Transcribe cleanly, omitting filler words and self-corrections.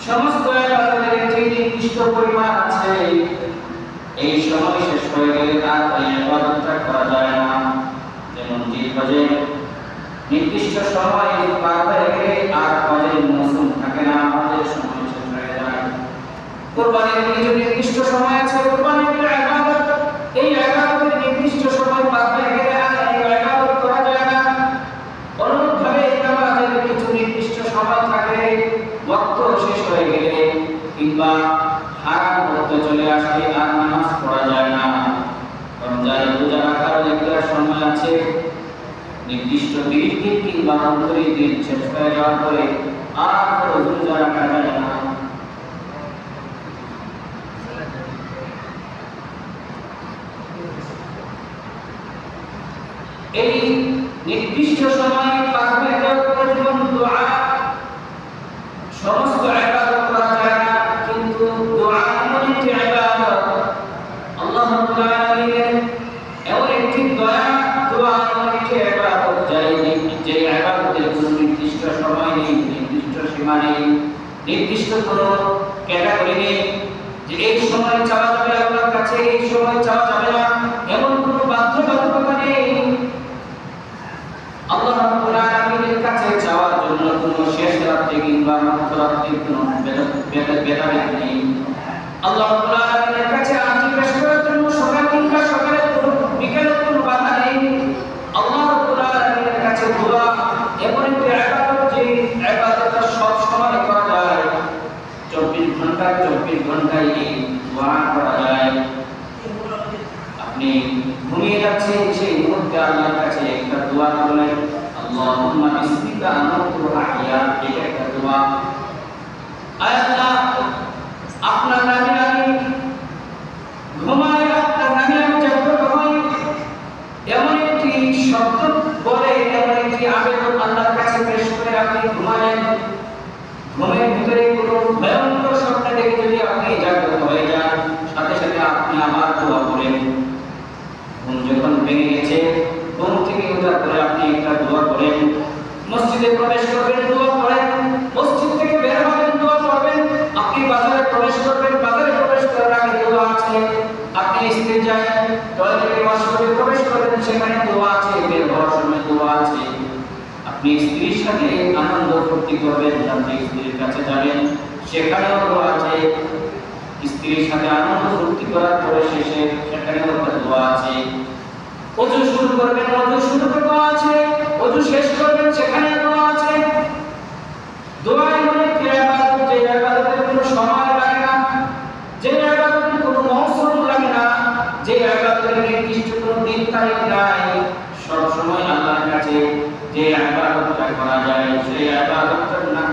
সমস্ত ইবাদতের একটি নির্দিষ্ট পরিমাণ আছে। এই সময় শেষ হয়ে গেলে আর এই ইবাদতটা করা যায় না। যেমন জিলহজে নির্দিষ্ট সময় পার হয়ে গেলে আর হজের মৌসুম থাকে না, হজের সময় শেষ হয়ে যায়। কুরবানির কিছু নির্দিষ্ট সময় আছে, কুরবানির ইবাদত, এই ইবাদতের নির্দিষ্ট সময় পার হয়ে গেলে আর এই ইবাদত করা যায় না। অনুরূপভাবে নামাজের কিছু নির্দিষ্ট সময় থাকে, ওয়াক্ত শেষ হয়ে গেলে কিংবা হারাম ওয়াক্ত চলে আসলে আর নামাজ পড়া যায় না। রমজান রোজা রাখার একটা সময় আছে, নির্দিষ্ট 30 দিন কিংবা 29 দিন শেষ হয়ে যাওয়ার পরে আর রোজা রাখা যায় না। এই নির্দিষ্ট সময় পার হয়ে যাওয়ার পরে যেমন দোয়া, সমস্ত ইবাদত করা যায় না, কিন্তু দোয়া এমন একটি ইবাদত, আল্লাহ রাব্বুল আলামিনের এমন একটি দয়া, দোয়া এমন একটি ইবাদত যে ইবাদতের কোনো নির্দিষ্ট সময় নেই, নির্দিষ্ট সীমা নেই, নির্দিষ্ট কোনো ক্যাটাগরি নেই যে এই সময় চাওয়া যাবে আল্লাহর কাছে, এই সময় চাওয়া যাবে না, এমন কোনো বাধ্যবাধকতা নেই। আল্লাহ রাব্বুল আলামিনের কাছে চাওয়ার জন্য কোনো শেষ রাত্রি কিংবা মধ্যরাত্রির কোনো ভেদাভেদ নেই। আল্লাহ রাব্বুল আলামিনের কাছে আরজি পেশ করার জন্য সকাল কিংবা সকালের কোনো বিকেলের কোনো বাধা নেই। আল্লাহ রাব্বুল আলামিনের কাছে দোয়া এমন একটি ইবাদত যে ইবাদতটা সব সময় করা যায়, 24 ঘন্টায় এই দোয়া করা যায়। আপনি ঘুমিয়ে যাচ্ছেন, সেই মুহূর্তে আল্লাহর কাছে একটা দোয়া করলেন, আল্লাহুম্মা বিসমিকা আমাতু ওয়া আহইয়া, এটা একটা দোয়া। আল্লাহ, আপনার নামে আমি ঘুমাই, আপনার নামে আমি জাগ্রত হই, এমন একটি শব্দ বলে, এমন একটি আবেদন আল্লাহর কাছে পেশ করে আপনি ঘুমালেন। ঘুমের ভিতরে কোনো ভয়ঙ্কর স্বপ্ন দেখে যদি আপনি জাগ্রত হয়ে যান, সাথে সাথে আপনি আবার দোয়া করেন। ঘুম যখন ভেঙে গেছে, ঘুম থেকে ওঠার পরে আপনি একটা দোয়া করেন। মসজিদে প্রবেশ করবেন, দোয়া করেন। মসজিদ থেকে বের হবেন, দোয়া করবেন। আপনি বাজারে প্রবেশ করবেন, বাজারে প্রবেশ করার আগে দোয়া আছে। আপনি ইস্তেঞ্জায় টয়লেটে ওয়াশরুমে প্রবেশ করবেন, সেখানে দোয়া আছে। বের হওয়ার সময় দোয়া আছে। আপনি স্ত্রীর সাথে আনন্দ ফুর্তি করবেন, আপনি স্ত্রীর কাছে যাবেন, সেখানেও দোয়া আছে। স্ত্রীর সাথে আনন্দ ফুর্তি করার পরে শেষে সেখানেও একটা দোয়া আছে। ওযু শুরু করবেন, ওযু শুরুতে দোয়া আছে। ওযু শেষ করবেন, সেখানে দোয়া আছে। দোয়া এমন একটি ইবাদত যে ইবাদতের কোনো সময় লাগে না, যে ইবাদতের কোনো মৌসুম লাগে না, যে ইবাদতের নির্দিষ্ট কোনো দিন তারিখ নাই। সব সময় আল্লাহর কাছে যে ইবাদতটা করা যায়, সেই ইবাদতটার নাম